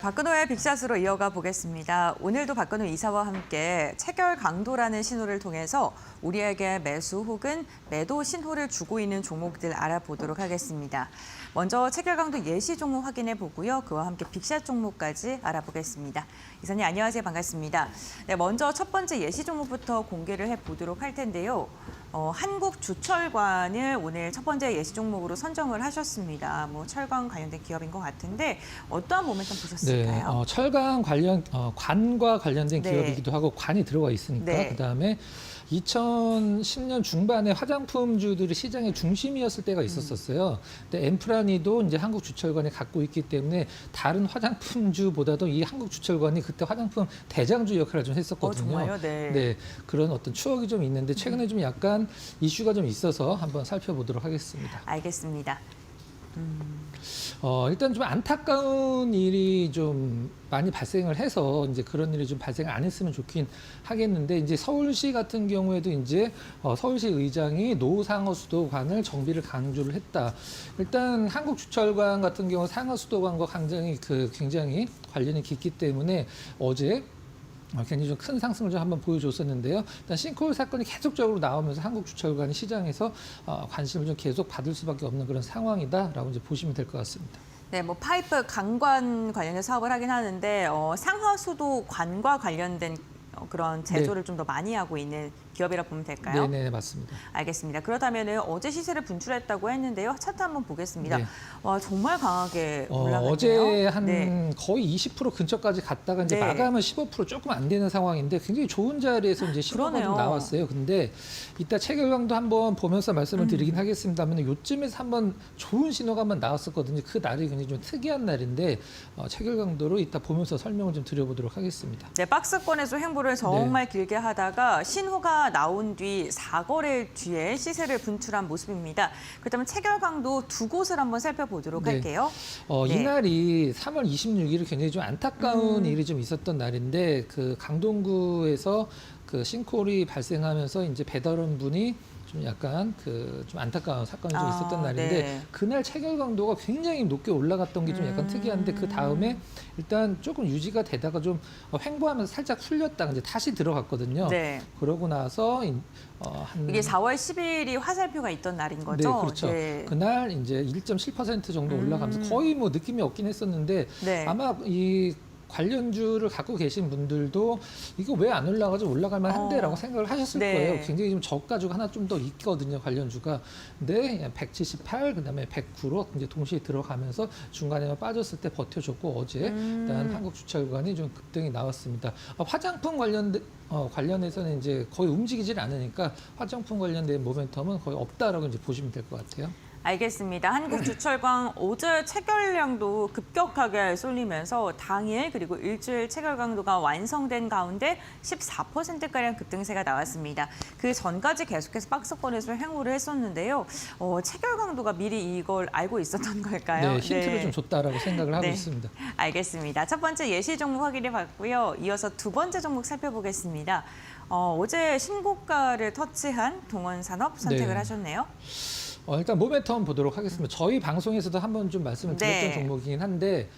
박근호의 빅샷으로 이어가 보겠습니다. 오늘도 박근호 이사와 함께 체결 강도라는 신호를 통해서 우리에게 매수 혹은 매도 신호를 주고 있는 종목들 알아보도록 하겠습니다. 먼저 체결 강도 예시 종목 확인해 보고요. 그와 함께 빅샷 종목까지 알아보겠습니다. 이사님 안녕하세요. 반갑습니다. 네, 먼저 첫 번째 예시 종목부터 공개를 해보도록 할 텐데요. 한국주철관을 오늘 첫 번째 예시 종목으로 선정을 하셨습니다. 철강 관련된 기업인 것 같은데 어떠한 모멘텀 보셨을까요? 네, 철강 관련 관과 관련된 네. 기업이기도 하고 관이 들어가 있으니까 네. 그다음에 2010년 중반에 화장품주들이 시장의 중심이었을 때가 있었어요. 근데 엠프라니도 이제 한국주철관이 갖고 있기 때문에 다른 화장품주보다도 이 한국주철관이 그때 화장품 대장주 역할을 좀 했었거든요. 정말요? 네. 네, 그런 어떤 추억이 좀 있는데 최근에 좀 약간 이슈가 좀 있어서 한번 살펴보도록 하겠습니다. 알겠습니다. 일단 좀 안타까운 일이 좀 많이 발생을 해서 이제 그런 일이 좀 발생 안 했으면 좋긴 하겠는데 이제 서울시 같은 경우에도 이제 서울시 의장이 노상어수도관을 정비를 강조를 했다. 일단 한국주철관 같은 경우 상어수도관과 굉장히 관련이 깊기 때문에 어제 굉장히 좀 큰 상승을 좀 한번 보여줬었는데요. 일단 싱크홀 사건이 계속적으로 나오면서 한국주철관이 시장에서 관심을 좀 계속 받을 수밖에 없는 그런 상황이다라고 이제 보시면 될 것 같습니다. 네, 파이프 강관 관련된 사업을 하긴 하는데 상하수도 관과 관련된 그런 제조를 좀 더 많이 하고 있는 기업이라 보면 될까요? 네, 맞습니다. 알겠습니다. 그렇다면 어제 시세를 분출했다고 했는데요. 차트 한번 보겠습니다. 네. 와, 정말 강하게 올라갔네요. 어제 한 네. 거의 20% 근처까지 갔다가 이제 네. 마감은 15% 조금 안 되는 상황인데 굉장히 좋은 자리에서 이제 신호가 그러네요. 좀 나왔어요. 근데 이따 체결강도 한번 보면서 말씀을 드리긴 하겠습니다만 요쯤에서 한번 좋은 신호가 한번 나왔었거든요. 그 날이 굉장히 좀 특이한 날인데 체결강도로 이따 보면서 설명을 좀 드려보도록 하겠습니다. 네, 박스권에서 횡보를 정말 네. 길게 하다가 신호가 나온 뒤 4거래 뒤에 시세를 분출한 모습입니다. 그렇다면 체결강도 두 곳을 한번 살펴보도록 네. 할게요. 이날이 3월 26일 굉장히 좀 안타까운 일이 좀 있었던 날인데 그 강동구에서 그 싱크홀이 발생하면서 이제 배달원 분이 좀 약간 좀 안타까운 사건이 좀 있었던 날인데 네. 그날 체결 강도가 굉장히 높게 올라갔던 게 좀 약간 특이한데 그 다음에 일단 조금 유지가 되다가 좀 횡보하면서 살짝 풀렸다가 이제 다시 들어갔거든요. 네. 그러고 나서 이게 4월 10일이 화살표가 있던 날인 거죠? 네, 그렇죠. 네. 그날 이제 1.7% 정도 올라가면서 거의 느낌이 없긴 했었는데 네. 아마 이 관련주를 갖고 계신 분들도 이거 왜 안 올라가지 올라갈만 한데라고 생각을 하셨을 네. 거예요. 굉장히 좀 저가주가 하나 좀 더 있거든요, 관련주가. 근데 178, 그다음에 109로 이제 동시에 들어가면서 중간에만 빠졌을 때 버텨줬고 어제 일단 한국주철관이 좀 급등이 나왔습니다. 화장품 관련해서는 이제 거의 움직이질 않으니까 화장품 관련된 모멘텀은 거의 없다라고 이제 보시면 될 것 같아요. 알겠습니다. 한국주철관 어제 체결량도 급격하게 쏠리면서 당일 그리고 일주일 체결 강도가 완성된 가운데 14%가량 급등세가 나왔습니다. 그 전까지 계속해서 박스권에서 횡보를 했었는데요. 체결 강도가 미리 이걸 알고 있었던 걸까요? 네, 힌트를 좀 줬다라고 생각을 하고 네. 있습니다. 알겠습니다. 첫 번째 예시 종목 확인해 봤고요. 이어서 두 번째 종목 살펴보겠습니다. 어제 신고가를 터치한 동원산업 선택을 네. 하셨네요. 일단 모멘텀 보도록 하겠습니다. 저희 방송에서도 한번 좀 말씀을 드렸던 네. 종목이긴 한데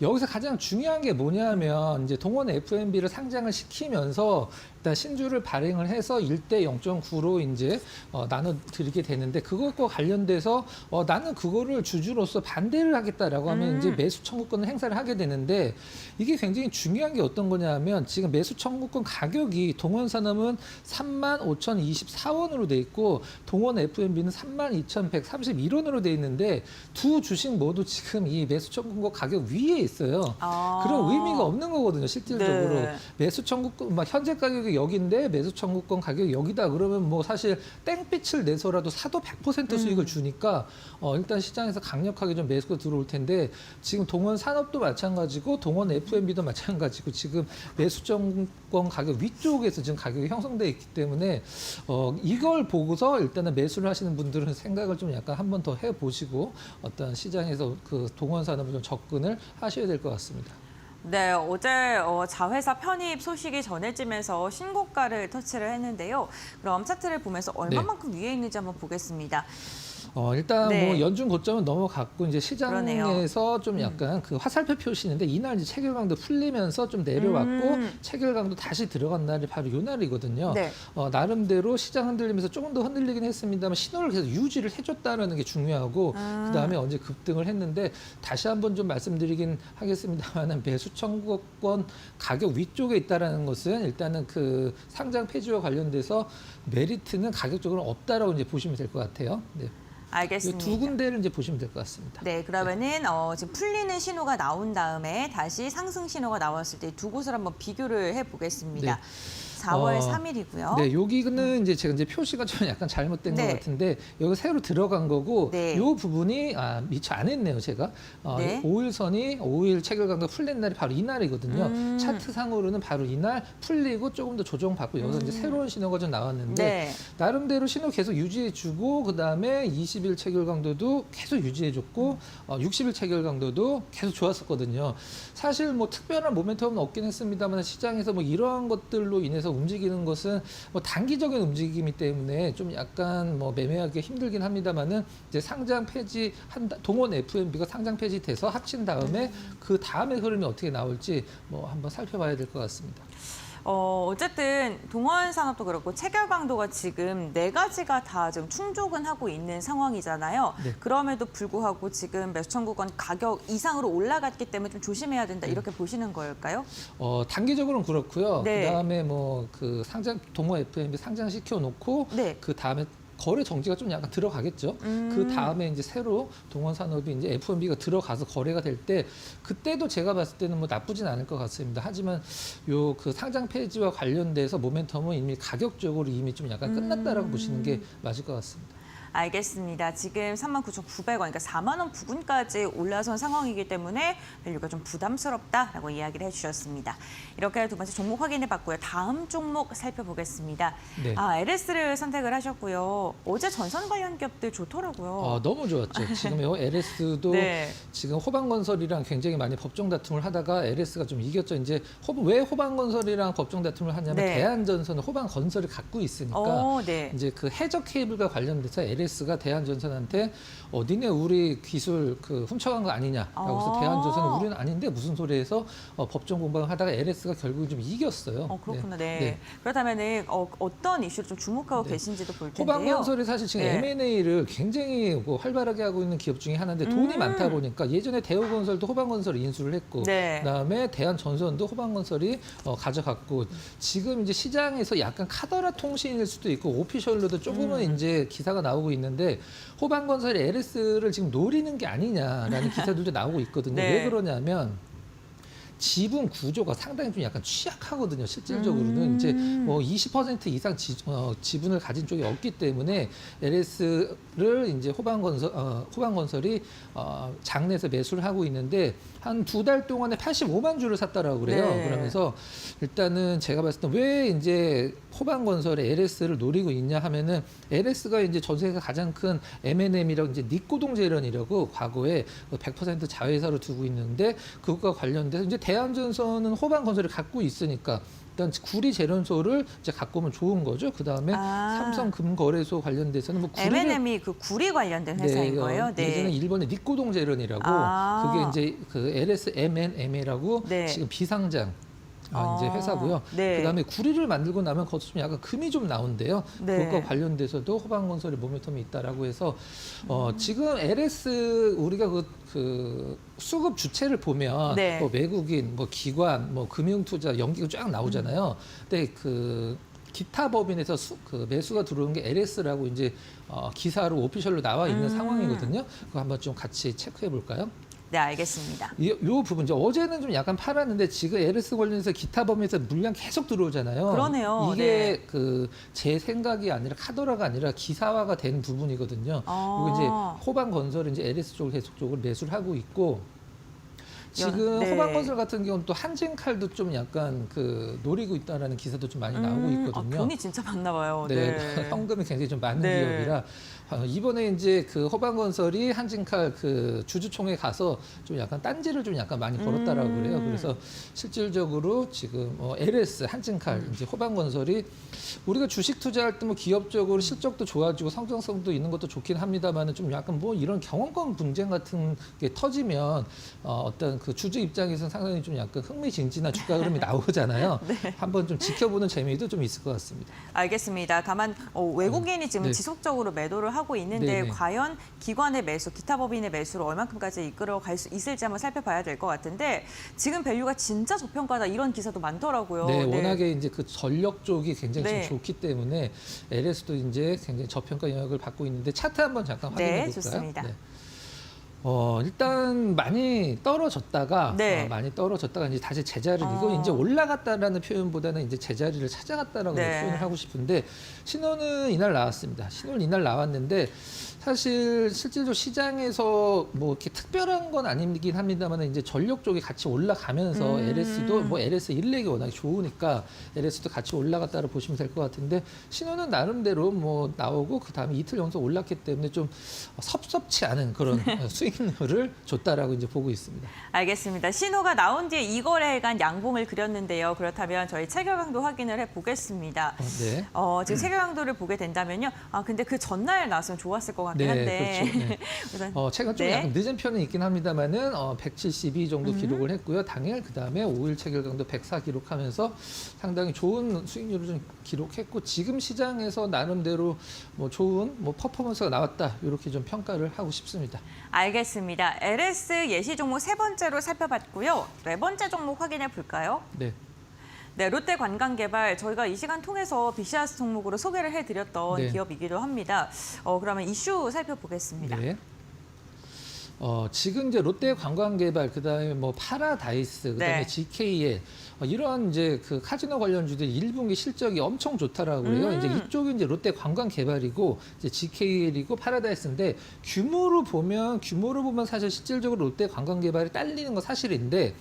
여기서 가장 중요한 게 뭐냐면 이제 동원 F&B를 상장을 시키면서 일단 신주를 발행을 해서 1대 0.9로 이제 나눠드리게 되는데 그것과 관련돼서 나는 그거를 주주로서 반대를 하겠다라고 하면 이제 매수 청구권을 행사를 하게 되는데 이게 굉장히 중요한 게 어떤 거냐면 지금 매수 청구권 가격이 동원산업은 35,024원으로 돼 있고 동원 F&B는 32,131원으로 돼 있는데 두 주식 모두 지금 이 매수 청구권 가격 위에 있어요. 그런 의미가 없는 거거든요, 실질적으로. 네. 매수 청구권, 현재 가격이 여기인데 매수 청구권 가격이 여기다 그러면 뭐 사실 땡빛을 내서라도 사도 100% 수익을 주니까 일단 시장에서 강력하게 좀 매수가 들어올 텐데 지금 동원 산업도 마찬가지고 동원 F&B도 마찬가지고 지금 매수 청구권 가격 위쪽에서 지금 가격이 형성돼 있기 때문에 이걸 보고서 일단은 매수를 하시는 분들은 생각을 좀 약간 한 번 더 해보시고 어떤 시장에서 그 동원 산업을 좀 접근을 하셔야 될 것 같습니다. 네, 어제 자회사 편입 소식이 전해지면서 신고가를 터치를 했는데요. 그럼 차트를 보면서 얼마만큼 위에 있는지 한번 보겠습니다. 일단 네. 뭐 연중 고점은 넘어갔고 이제 시장에서 그러네요. 좀 약간 그 화살표 표시인데 이날 이제 체결 강도 풀리면서 좀 내려왔고 체결 강도 다시 들어간 날이 바로 요 날이거든요. 네. 나름대로 시장 흔들리면서 조금 더 흔들리긴 했습니다만 신호를 계속 유지를 해줬다는 게 중요하고 그다음에 언제 급등을 했는데 다시 한번 좀 말씀드리긴 하겠습니다만 매수 청구권 가격 위쪽에 있다라는 것은 일단은 그 상장 폐지와 관련돼서 메리트는 가격적으로 없다라고 이제 보시면 될 것 같아요. 네. 이 알겠습니다. 두 군데를 이제 보시면 될 것 같습니다. 네, 그러면은 지금 풀리는 신호가 나온 다음에 다시 상승 신호가 나왔을 때 두 곳을 한번 비교를 해보겠습니다. 네. 4월 3일이고요. 네, 여기는 이제 제가 이제 표시가 좀 약간 잘못된 네. 것 같은데 여기 새로 들어간 거고 네. 이 부분이 미처 안 했네요, 제가. 네. 5일선이 5일 체결 강도 풀린 날이 바로 이날이거든요. 차트상으로는 바로 이날 풀리고 조금 더 조정받고 여기서 이제 새로운 신호가 좀 나왔는데 네. 나름대로 신호 계속 유지해주고 그다음에 20일 체결 강도도 계속 유지해줬고 60일 체결 강도도 계속 좋았었거든요. 사실 뭐 특별한 모멘텀은 없긴 했습니다만 시장에서 뭐 이러한 것들로 인해서 움직이는 것은 뭐 단기적인 움직임이기 때문에 좀 약간 뭐 매매하기 힘들긴 합니다만은 이제 상장 폐지 동원 FMB가 상장 폐지돼서 합친 다음에 그 다음에 흐름이 어떻게 나올지 뭐 한번 살펴봐야 될 것 같습니다. 어쨌든 동원 산업도 그렇고 체결 강도가 지금 네 가지가 다 지금 충족은 하고 있는 상황이잖아요. 네. 그럼에도 불구하고 지금 매수 청구권 가격 이상으로 올라갔기 때문에 좀 조심해야 된다 이렇게 보시는 걸까요? 단기적으로는 그렇고요. 네. 그다음에 뭐 그 상장 동원 FMB 상장시켜 놓고 네. 그 다음에 거래 정지가 좀 약간 들어가겠죠. 그 다음에 이제 새로 동원 산업이 이제 FMB가 들어가서 거래가 될 때 그때도 제가 봤을 때는 뭐 나쁘진 않을 것 같습니다. 하지만 요 그 상장 폐지와 관련돼서 모멘텀은 이미 가격적으로 이미 좀 약간 끝났다라고 보시는 게 맞을 것 같습니다. 알겠습니다. 지금 39,900원, 그러니까 4만 원 부근까지 올라선 상황이기 때문에 밸류가 좀 부담스럽다라고 이야기를 해주셨습니다. 이렇게 두 번째 종목 확인해봤고요. 다음 종목 살펴보겠습니다. 네. LS를 선택을 하셨고요. 어제 전선 관련 기업들 좋더라고요. 너무 좋았죠. 지금 요 LS도 네. 지금 호방건설이랑 굉장히 많이 법정 다툼을 하다가 LS가 좀 이겼죠. 이제 왜 호방건설이랑 법정 다툼을 하냐면 네. 대한전선은 호방건설을 갖고 있으니까 네. 이제 그 해적 케이블과 관련돼서 LS가 대한전선한테 니네 우리 기술 그 훔쳐간 거 아니냐라고 해서 대한전선은 우리는 아닌데 무슨 소리해서 법정 공방을 하다가 LS가 결국 좀 이겼어요. 그렇구나. 네. 네. 네. 그렇다면은 어떤 이슈를 좀 주목하고 네. 계신지도 볼 텐데요. 호방건설이 사실 지금 네. M&A를 굉장히 뭐 활발하게 하고 있는 기업 중에 하나인데 돈이 많다 보니까 예전에 대우건설도 호방건설을 인수를 했고 네. 그다음에 대한전선도 호방건설이 가져갔고 지금 이제 시장에서 약간 카더라 통신일 수도 있고 오피셜로도 조금은 이제 기사가 나오고 있는데 호방건설이 LS를 지금 노리는 게 아니냐라는 기사들도 나오고 있거든요. 네. 왜 그러냐면 지분 구조가 상당히 좀 약간 취약하거든요. 실질적으로는 이제 뭐 20% 이상 지분을 가진 쪽이 없기 때문에 LS를 이제 호방건설이 장내에서 매수를 하고 있는데 한 2달 동안에 85만 주를 샀다라고 그래요. 네. 그러면서 일단은 제가 봤을 때 왜 이제 호방건설의 LS를 노리고 있냐 하면은 LS가 이제 전 세계에서 가장 큰 M&M이라고 이제 니꼬동재련이라고 과거에 100% 자회사로 두고 있는데 그것과 관련돼서 이제 대한전선은 호방건설을 갖고 있으니까 일단 구리 재련소를 이제 갖고 오면 좋은 거죠. 그 다음에 삼성금거래소 관련돼서는 뭐 구리를 M&M이 그 구리 관련된 회사인 거예요. 네. 예전에 일본의 니꼬동재련이라고 그게 이제 그 LS M&M이라고 네. 지금 비상장 이제 회사고요. 네. 그다음에 구리를 만들고 나면 거기서 좀 약간 금이 좀 나온대요. 네. 그것과 관련돼서도 호방건설의 모멘텀이 있다라고 해서 지금 LS 우리가 그 수급 주체를 보면 네. 뭐 외국인, 뭐 기관, 뭐 금융투자 연기가 쫙 나오잖아요. 근데 그 기타 법인에서 그 매수가 들어온 게 LS라고 이제 기사로 오피셜로 나와 있는 상황이거든요. 그거 한번 좀 같이 체크해 볼까요? 네, 알겠습니다. 요 부분 이제 어제는 좀 약간 팔았는데 지금 LS 관련해서 기타 범위에서 물량 계속 들어오잖아요. 그러네요. 이게 네. 그 제 생각이 아니라 카더라가 아니라 기사화가 된 부분이거든요. 그리고 이제 호방건설은 이제 LS 쪽을 계속적으로 매수를 하고 있고 지금 네. 호방건설 같은 경우는 또 한진칼도 좀 약간 그 노리고 있다라는 기사도 좀 많이 나오고 있거든요. 돈이 진짜 많나 봐요. 네, 네. 현금이 굉장히 좀 많은 네. 기업이라 이번에 이제 그 호방건설이 한진칼 그 주주총회 가서 좀 약간 딴지를 좀 약간 많이 걸었다라고 그래요. 그래서 실질적으로 지금 LS 한진칼 이제 호방건설이 우리가 주식 투자할 때 뭐 기업적으로 실적도 좋아지고 성장성도 있는 것도 좋긴 합니다만은 좀 약간 뭐 이런 경영권 분쟁 같은 게 터지면 어떤 그 주주 입장에서는 상당히 좀 약간 흥미진진한 주가 흐름이 나오잖아요. 네. 한번 좀 지켜보는 재미도 좀 있을 것 같습니다. 알겠습니다. 다만 외국인이 지금 네. 지속적으로 매도를 하고 있는데 네네. 과연 기관의 매수, 기타 법인의 매수를 얼만큼까지 이끌어 갈 수 있을지 한번 살펴봐야 될 것 같은데 지금 밸류가 진짜 저평가다 이런 기사도 많더라고요. 네, 워낙에 이제 그 전력 쪽이 굉장히 네. 좀 좋기 때문에 LS도 이제 굉장히 저평가 영역을 받고 있는데 차트 한번 잠깐 확인해 네, 볼까요? 좋습니다. 일단 많이 떨어졌다가 네. 많이 떨어졌다가 이제 다시 제자리를 이거 이제 올라갔다라는 표현보다는 이제 제자리를 찾아갔다라고 네. 표현을 하고 싶은데 신호는 이날 나왔습니다. 신호는 이날 나왔는데 사실 실질적으로 시장에서 뭐 이렇게 특별한 건 아니긴 합니다만 이제 전력 쪽이 같이 올라가면서 LS도 뭐 LS 일렉이 워낙 좋으니까 LS도 같이 올라갔다고 보시면 될 것 같은데 신호는 나름대로 뭐 나오고 그 다음에 이틀 연속 올랐기 때문에 좀 섭섭치 않은 그런 수익률을 줬다라고 이제 보고 있습니다. 알겠습니다. 신호가 나온 뒤에 이 거래일간 양봉을 그렸는데요. 그렇다면 저희 체결 강도 확인을 해보겠습니다. 네. 지금 체결 강도를 보게 된다면요. 근데 그 전날 나왔으면 좋았을 것 같긴 네, 한데. 그렇죠. 네. 우선 최근 좀 네. 약간 늦은 편은 있긴 합니다만은 172 정도 기록을 했고요. 당일 그다음에 5일 체결 강도 104 기록하면서 상당히 좋은 수익률을 좀 기록했고 지금 시장에서 나름대로 뭐 좋은 뭐 퍼포먼스가 나왔다 이렇게 좀 평가를 하고 싶습니다. 알겠습니다. LS 예시 종목 세 번째로 살펴봤고요. 네 번째 종목 확인해 볼까요? 네. 네, 롯데관광개발 저희가 이 시간 통해서 BCRS 종목으로 소개를 해드렸던 네. 기업이기도 합니다. 그러면 이슈 살펴보겠습니다. 네. 지금 이제 롯데관광개발 그다음에 뭐 파라다이스 그다음에 네. GKL 이런 이제 그 카지노 관련주들 1분기 실적이 엄청 좋다라고 그래요. 이제 이쪽이 이제 롯데관광개발이고 이제 GKL이고 파라다이스인데 규모로 보면 사실 실질적으로 롯데관광개발이 딸리는 건 사실인데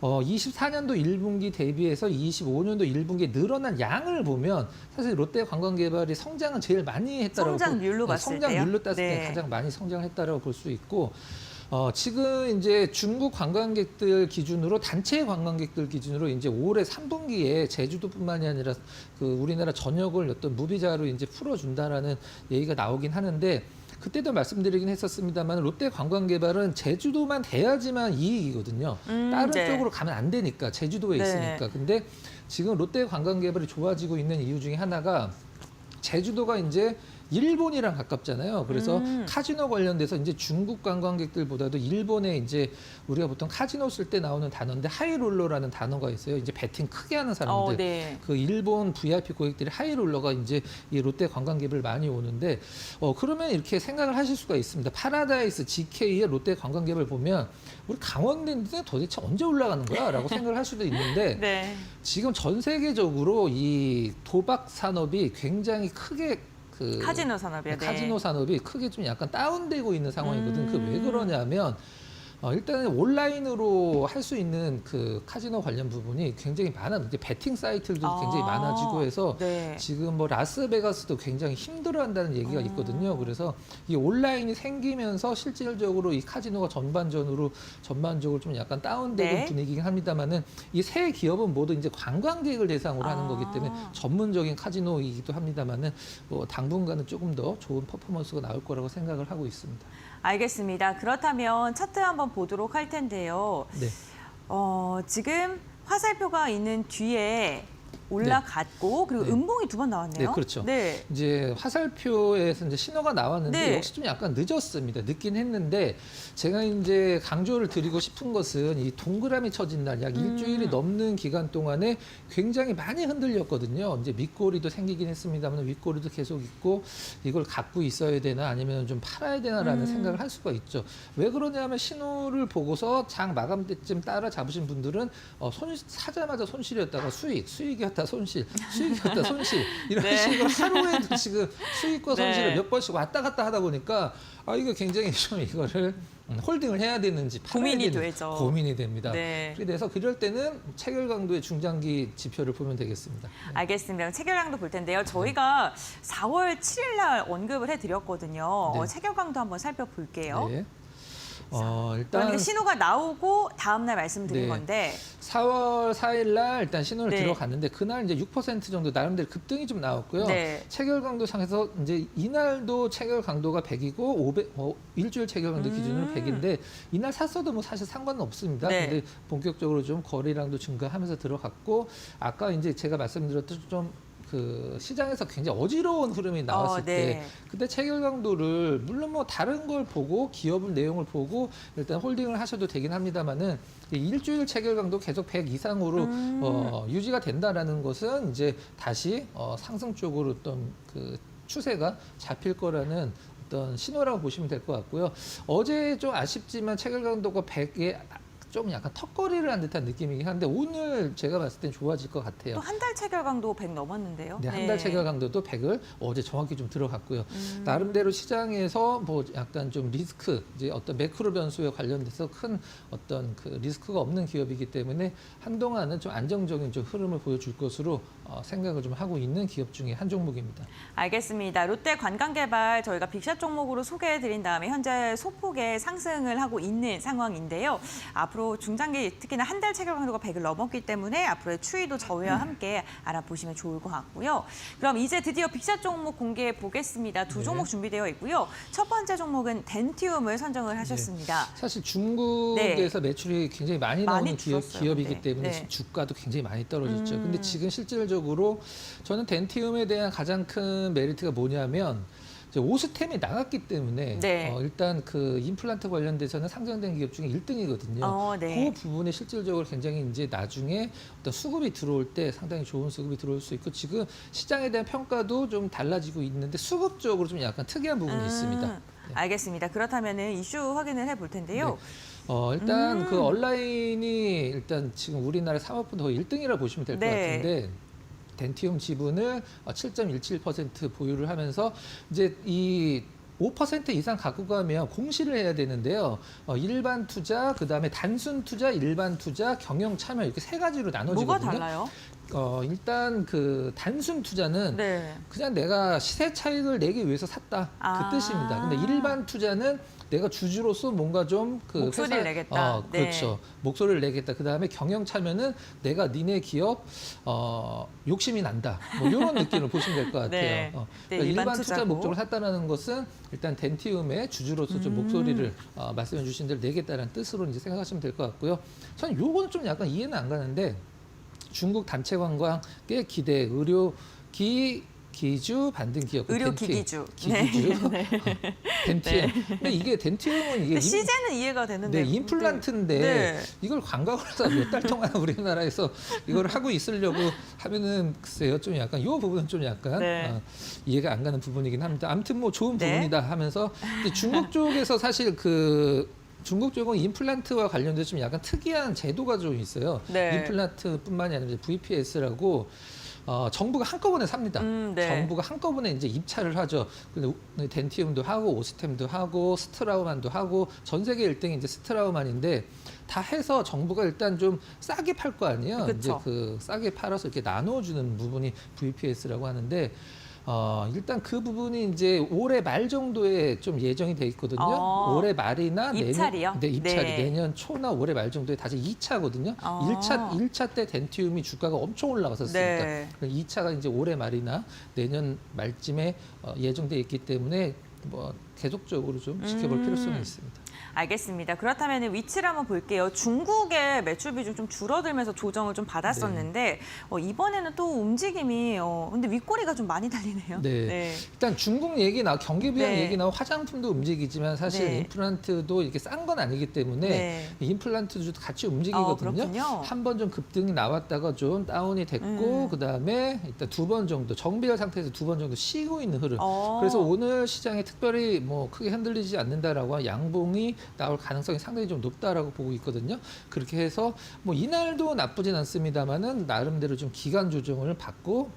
24년도 1분기 대비해서 25년도 1분기에 늘어난 양을 보면 사실 롯데관광개발이 성장은 제일 많이 했다라고 성장률로 봤을 때요? 성장률로 땄을 때 네. 가장 많이 성장했다라고 볼 수 있고 지금 이제 중국 관광객들 기준으로 단체 관광객들 기준으로 이제 올해 3분기에 제주도뿐만이 아니라 그 우리나라 전역을 어떤 무비자로 이제 풀어준다라는 얘기가 나오긴 하는데 그때도 말씀드리긴 했었습니다만 롯데관광개발은 제주도만 돼야지만 이익이거든요. 다른 네. 쪽으로 가면 안 되니까 제주도에 네. 있으니까. 근데 지금 롯데관광개발이 좋아지고 있는 이유 중에 하나가 제주도가 이제 일본이랑 가깝잖아요. 그래서 카지노 관련돼서 이제 중국 관광객들보다도 일본에 이제 우리가 보통 카지노 쓸 때 나오는 단어인데 하이롤러라는 단어가 있어요. 이제 배팅 크게 하는 사람들. 네. 그 일본 VIP 고객들이 하이롤러가 이제 이 롯데 관광객을 많이 오는데 그러면 이렇게 생각을 하실 수가 있습니다. 파라다이스 GK의 롯데 관광객을 보면 우리 강원도인데 도대체 언제 올라가는 거야?라고 생각을 할 수도 있는데 네. 지금 전 세계적으로 이 도박 산업이 굉장히 크게 카지노 산업이요. 네. 카지노 산업이 크게 좀 약간 다운되고 있는 상황이거든. 그 왜 그러냐면 일단은 온라인으로 할 수 있는 그 카지노 관련 부분이 굉장히 많아. 이제 베팅 사이트들도 굉장히 많아지고 해서 네. 지금 뭐 라스베가스도 굉장히 힘들어한다는 얘기가 있거든요. 그래서 이 온라인이 생기면서 실질적으로 이 카지노가 전반적으로 좀 약간 다운되는 네. 분위기긴 합니다만은 이 세 기업은 모두 이제 관광객을 대상으로 하는 거기 때문에 전문적인 카지노이기도 합니다만은 뭐 당분간은 조금 더 좋은 퍼포먼스가 나올 거라고 생각을 하고 있습니다. 알겠습니다. 그렇다면 차트 한번 보도록 할 텐데요. 네. 지금 화살표가 있는 뒤에 올라갔고 그리고 네. 음봉이 두 번 나왔네요. 네, 그렇죠. 네. 이제 화살표에서 이제 신호가 나왔는데 네. 역시 좀 약간 늦었습니다. 늦긴 했는데 제가 이제 강조를 드리고 싶은 것은 이 동그라미 쳐진 날 약 일주일이 넘는 기간 동안에 굉장히 많이 흔들렸거든요. 이제 밑꼬리도 생기긴 했습니다만 윗꼬리도 계속 있고 이걸 갖고 있어야 되나 아니면 좀 팔아야 되나라는 생각을 할 수가 있죠. 왜 그러냐면 신호를 보고서 장 마감 때쯤 따라 잡으신 분들은 사자마자 손실이었다가 수익이었다 손실, 수익이었다 손실 이런 네. 식으로 하루에도 지금 수익과 손실을 네. 몇 번씩 왔다 갔다 하다 보니까 이거 굉장히 좀 이거를 홀딩을 해야 되는지 팔아야 고민이 되는지 되죠. 고민이 됩니다. 네. 그래서 그럴 때는 체결 강도의 중장기 지표를 보면 되겠습니다. 알겠습니다. 체결 강도 볼 텐데요. 저희가 4월 7일 날 언급을 해드렸거든요. 네. 체결 강도 한번 살펴볼게요. 네. 그러니까 일단 신호가 나오고 다음 날 말씀드린 네. 건데 4월 4일 날 일단 신호를 네. 들어갔는데 그날 이제 6% 정도 나름대로 급등이 좀 나왔고요. 네. 체결 강도 상에서 이제 이날도 체결 강도가 100이고 일주일 체결 강도 기준으로 100인데 이날 샀어도 뭐 사실 상관은 없습니다. 네. 근데 본격적으로 좀 거래량도 증가하면서 들어갔고 아까 이제 제가 말씀드렸듯이 좀 그 시장에서 굉장히 어지러운 흐름이 나왔을 네. 때 그때 체결 강도를 물론 뭐 다른 걸 보고 기업의 내용을 보고 일단 홀딩을 하셔도 되긴 합니다만은 일주일 체결 강도 계속 100 이상으로 유지가 된다라는 것은 이제 다시 상승 쪽으로 어떤 그 추세가 잡힐 거라는 어떤 신호라고 보시면 될 것 같고요. 어제 좀 아쉽지만 체결 강도가 100에 좀 약간 턱걸이를 한 듯한 느낌이긴 한데 오늘 제가 봤을 땐 좋아질 것 같아요. 또 한 달 체결 강도 100 넘었는데요. 네, 한 달 체결 강도도 100을 어제 정확히 좀 들어갔고요. 나름대로 시장에서 뭐 약간 좀 리스크, 이제 어떤 매크로 변수에 관련돼서 큰 어떤 그 리스크가 없는 기업이기 때문에 한동안은 좀 안정적인 좀 흐름을 보여줄 것으로 생각을 좀 하고 있는 기업 중에 한 종목입니다. 알겠습니다. 롯데 관광개발 저희가 빅샷 종목으로 소개해드린 다음에 현재 소폭의 상승을 하고 있는 상황인데요. 앞으로 중장기 특히나 한 달 체결 강도가 100을 넘었기 때문에 앞으로의 추이도 저희와 함께 알아보시면 좋을 것 같고요. 그럼 이제 드디어 빅샷 종목 공개해 보겠습니다. 두 네. 종목 준비되어 있고요. 첫 번째 종목은 덴티움을 선정을 하셨습니다. 사실 중국에서 매출이 굉장히 많이 나오는 많이 줄었어요, 기업이기 근데. 때문에 네. 주가도 굉장히 많이 떨어졌죠. 근데 지금 실질적으로 저는 덴티움에 대한 가장 큰 메리트가 뭐냐면 이제 오스템이 나갔기 때문에 네. 일단 그 임플란트 관련돼서는 상장된 기업 중에 1등이거든요. 네. 그 부분에 실질적으로 굉장히 이제 나중에 어떤 수급이 들어올 때 상당히 좋은 수급이 들어올 수 있고 지금 시장에 대한 평가도 좀 달라지고 있는데 수급적으로 좀 약간 특이한 부분이 있습니다. 네. 알겠습니다. 그렇다면 이슈 확인을 해볼 텐데요. 일단 그 온라인이 일단 지금 우리나라 사모펀드 거의 1등이라 보시면 될 것 네. 같은데 덴티움 지분을 7.17% 보유를 하면서 이제 이 5% 이상 갖고 가면 공시를 해야 되는데요. 일반 투자, 그다음에 단순 투자, 일반 투자, 경영 참여 이렇게 세 가지로 나눠지거든요. 뭐가 달라요? 일단 그 단순 투자는 네. 그냥 내가 시세 차익을 내기 위해서 샀다 그 뜻입니다. 근데 일반 투자는 내가 주주로서 뭔가 좀 그 목소리를 내겠다. 그렇죠. 목소리를 내겠다. 그 다음에 경영 참여는 내가 니네 기업 욕심이 난다. 뭐 이런 느낌을 보시면 될 것 같아요. 네. 그러니까 일반 투자 투자고. 목적으로 샀다는 것은 일단 덴티움의 주주로서 좀 목소리를 말씀해 주신 대로 내겠다는 뜻으로 이제 생각하시면 될 것 같고요. 저는 요거는 좀 약간 이해는 안 가는데 중국 단체 관광의 기대 의료 기주 반등 기업 의료 기기주. 기기주 덴티움. 근데 이게 덴티움은 이게 시제는 이해가 되는데. 임플란트인데 네. 이걸 관광을 해서 몇 달 동안 우리나라에서 이걸 하고 있으려고 하면은 글쎄요 좀 약간 이 부분은 좀 약간 네. 이해가 안 가는 부분이긴 합니다. 아무튼 뭐 좋은 네. 부분이다 하면서 근데 중국 쪽에서 사실 그 중국 쪽은 임플란트와 관련돼서 좀 약간 특이한 제도가 좀 있어요. 네. 임플란트뿐만이 아니라 VPS라고 정부가 한꺼번에 삽니다. 네. 정부가 한꺼번에 이제 입찰을 하죠. 근데 덴티움도 하고 오스템도 하고 스트라우만도 하고 전 세계 1등이 이제 스트라우만인데 다 해서 정부가 일단 좀 싸게 팔 거 아니에요. 그쵸. 이제 그 싸게 팔아서 이렇게 나눠주는 부분이 VPS라고 하는데. 일단 그 부분이 이제 올해 말 정도에 좀 예정이 돼 있거든요. 올해 말이나 입찰이요? 내년, 네, 입찰이 네. 내년 초나 올해 말 정도에 다시 2차거든요. 1차 때 덴티움이 주가가 엄청 올라갔었으니까. 네. 2차가 이제 올해 말이나 내년 말쯤에 예정돼 있기 때문에 뭐 계속적으로 좀 지켜볼 필요성이 있습니다. 알겠습니다. 그렇다면 위치를 한번 볼게요. 중국의 매출 비중 좀 줄어들면서 조정을 좀 받았었는데 이번에는 또 움직임이 근데 윗꼬리가 좀 많이 달리네요. 네. 일단 중국 얘기 경기 부양 네. 얘기 나오고 화장품도 움직이지만 사실 네. 임플란트도 이렇게 싼 건 아니기 때문에 네. 임플란트도 같이 움직이거든요. 그렇군요. 한 번 좀 급등이 나왔다가 좀 다운이 됐고 그다음에 일단 2번 정도 정비할 상태에서 2번 정도 쉬고 있는 흐름. 그래서 오늘 시장에 특별히 뭐 크게 흔들리지 않는다라고 양봉이 나올 가능성이 상당히 좀 높다라고 보고 있거든요. 그렇게 해서 뭐 이날도 나쁘진 않습니다만은 나름대로 좀 기간 조정을 받고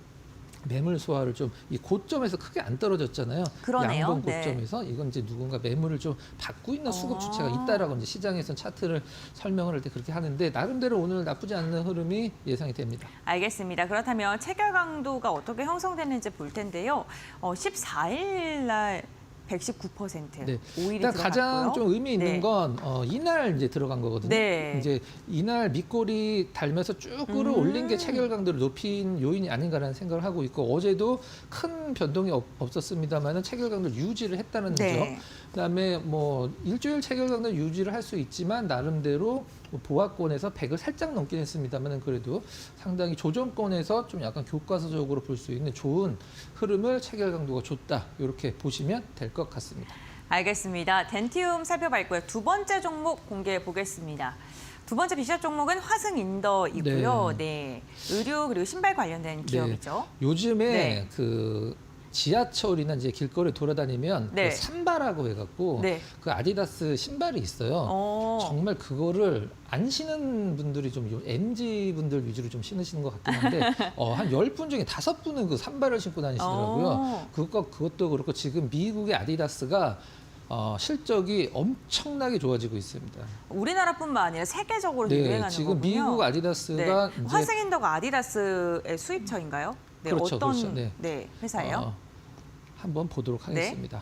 매물 소화를 좀 이 고점에서 크게 안 떨어졌잖아요. 그러네요. 양봉 네. 고점에서 이건 이제 누군가 매물을 좀 받고 있는 수급 주체가 있다라고 이제 시장에서는 차트를 설명을 할 때 그렇게 하는데 나름대로 오늘 나쁘지 않은 흐름이 예상이 됩니다. 알겠습니다. 그렇다면 체결 강도가 어떻게 형성되는지 볼 텐데요. 14일 날 119%. 네. 5일이 일단 가장 들어갔고요. 좀 의미 있는 네. 건 이날 이제 들어간 거거든요. 네. 이제 이날 밑골이 달면서 쭉 끌어올린 게 체결 강도를 높인 요인이 아닌가라는 생각을 하고 있고 어제도 큰 변동이 없었습니다만은 체결 강도를 유지를 했다는 네. 점. 그다음에 뭐 일주일 체결 강도 유지를 할 수 있지만 나름대로 보합권에서 100을 살짝 넘긴 했습니다만은 그래도 상당히 조정권에서 좀 약간 교과서적으로 볼 수 있는 좋은 흐름을 체결 강도가 줬다. 이렇게 보시면 될 것 같습니다. 알겠습니다. 덴티움 살펴봤고요. 두 번째 종목 공개해 보겠습니다. 두 번째 비샷 종목은 화승인더이고요. 네. 의류 그리고 신발 관련된 기업이죠. 요즘에 네. 그 지하철이나 이제 길거리 돌아다니면 네. 그 삼바라고 해갖고 네. 그 아디다스 신발이 있어요. 정말 그거를 안 신는 분들이 좀 MZ 분들 위주로 좀 신으시는 것 같긴 한데 한 10분 중에 5분은 그 삼바를 신고 다니시더라고요. 그것도 그렇고 지금 미국의 아디다스가 실적이 엄청나게 좋아지고 있습니다. 우리나라뿐만 아니라 세계적으로 네, 유행하는 지금 거군요. 미국 아디다스가 네. 이제 화승인더가 아디다스의 수입처인가요? 네, 그렇죠, 어떤 그렇죠. 네. 회사예요? 한번 보도록 네. 하겠습니다.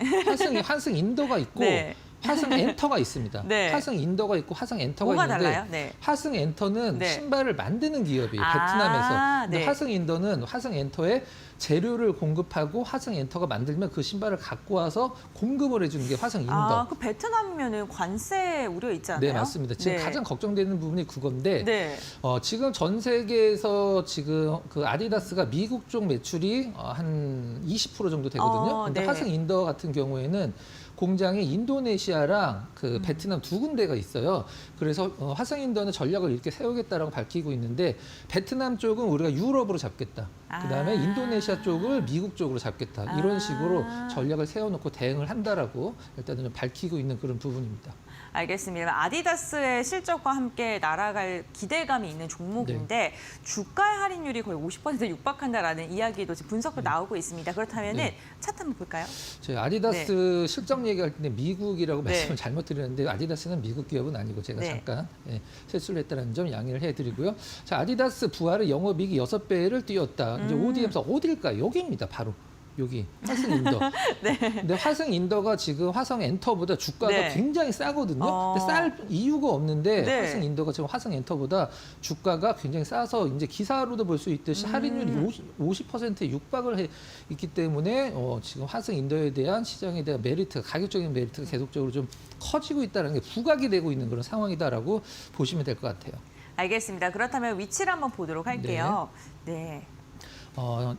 화승 인더가 있고 네. 화승 엔터가 있습니다. 네. 화승 인더가 있고 화승 엔터가 뭐가 있는데 달라요? 네. 화승 엔터는 네. 신발을 만드는 기업이에요. 아, 베트남에서. 근데 네. 화승 인더는 화승 엔터에 재료를 공급하고 화승 엔터가 만들면 그 신발을 갖고 와서 공급을 해주는 게 화승 인더. 그 베트남이면은 관세 우려 있지 않나요? 네, 맞습니다. 지금 네. 가장 걱정되는 부분이 그건데 네. 지금 전 세계에서 지금 그 아디다스가 미국 쪽 매출이 한 20% 정도 되거든요. 근데 네. 화승 인더 같은 경우에는 공장이 인도네시아랑 그 베트남 두 군데가 있어요. 그래서 화승 인더는 전략을 이렇게 세우겠다라고 밝히고 있는데 베트남 쪽은 우리가 유럽으로 잡겠다. 그다음에 인도네시아 쪽을 미국 쪽으로 잡겠다. 이런 식으로 전략을 세워놓고 대응을 한다라고 일단은 좀 밝히고 있는 그런 부분입니다. 알겠습니다. 아디다스의 실적과 함께 날아갈 기대감이 있는 종목인데 주가 할인율이 거의 50% 육박한다라는 이야기도 지금 분석도 나오고 있습니다. 그렇다면은 차트 한번 볼까요? 저희 아디다스 실적 얘기할 때 미국이라고 네. 말씀을 잘못 드렸는데 아디다스는 미국 기업은 아니고 제가 네. 잠깐 실수를 했다는 점 양해를 해드리고요. 자, 아디다스 부활의 영업이익이 6배를 뛰었다. 이제 ODM사 어딜까? 여기입니다. 바로. 여기 화승 인더. 네. 근데 화승 인더가 지금 화성 엔터보다 주가가 네. 굉장히 싸거든요. 근데 쌀 이유가 없는데 네. 화승 인더가 지금 화성 엔터보다 주가가 굉장히 싸서 이제 기사로도 볼 수 있듯이 할인율이 50%에 육박을 있기 때문에 지금 화승 인더에 대한 시장에 대한 메리트, 가격적인 메리트가 계속적으로 좀 커지고 있다는 게 부각이 되고 있는 그런 상황이다라고 보시면 될 것 같아요. 알겠습니다. 그렇다면 위치를 한번 보도록 할게요. 네.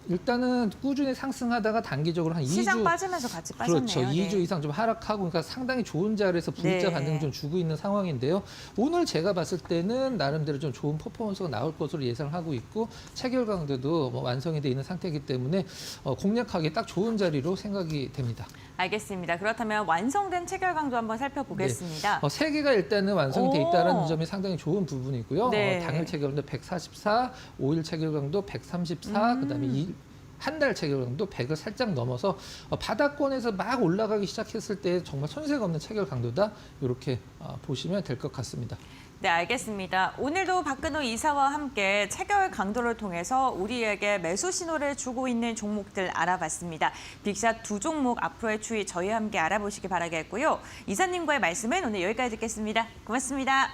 일단은 꾸준히 상승하다가 단기적으로 한 시장 2주 빠지면서 같이 빠졌네요. 그렇죠. 2주 이상 좀 하락하고 그러니까 상당히 좋은 자리에서 V자 네. 반등을 좀 주고 있는 상황인데요. 오늘 제가 봤을 때는 나름대로 좀 좋은 퍼포먼스가 나올 것으로 예상을 하고 있고 체결 강도도 뭐 완성이 돼 있는 상태이기 때문에 공략하기 딱 좋은 자리로 생각이 됩니다. 알겠습니다. 그렇다면 완성된 체결 강도 한번 살펴보겠습니다. 세 개가 일단은 완성이 돼 오. 있다는 점이 상당히 좋은 부분이고요. 네. 당일 체결 강도 144, 5일 체결 강도 134, 그다음에 한 달 체결 강도 100을 살짝 넘어서 바닥권에서 막 올라가기 시작했을 때 정말 손색 없는 체결 강도다. 이렇게 보시면 될 것 같습니다. 네, 알겠습니다. 오늘도 박근호 이사와 함께 체결 강도를 통해서 우리에게 매수 신호를 주고 있는 종목들 알아봤습니다. 빅샷 두 종목 앞으로의 추이 저희와 함께 알아보시기 바라겠고요. 이사님과의 말씀은 오늘 여기까지 듣겠습니다. 고맙습니다.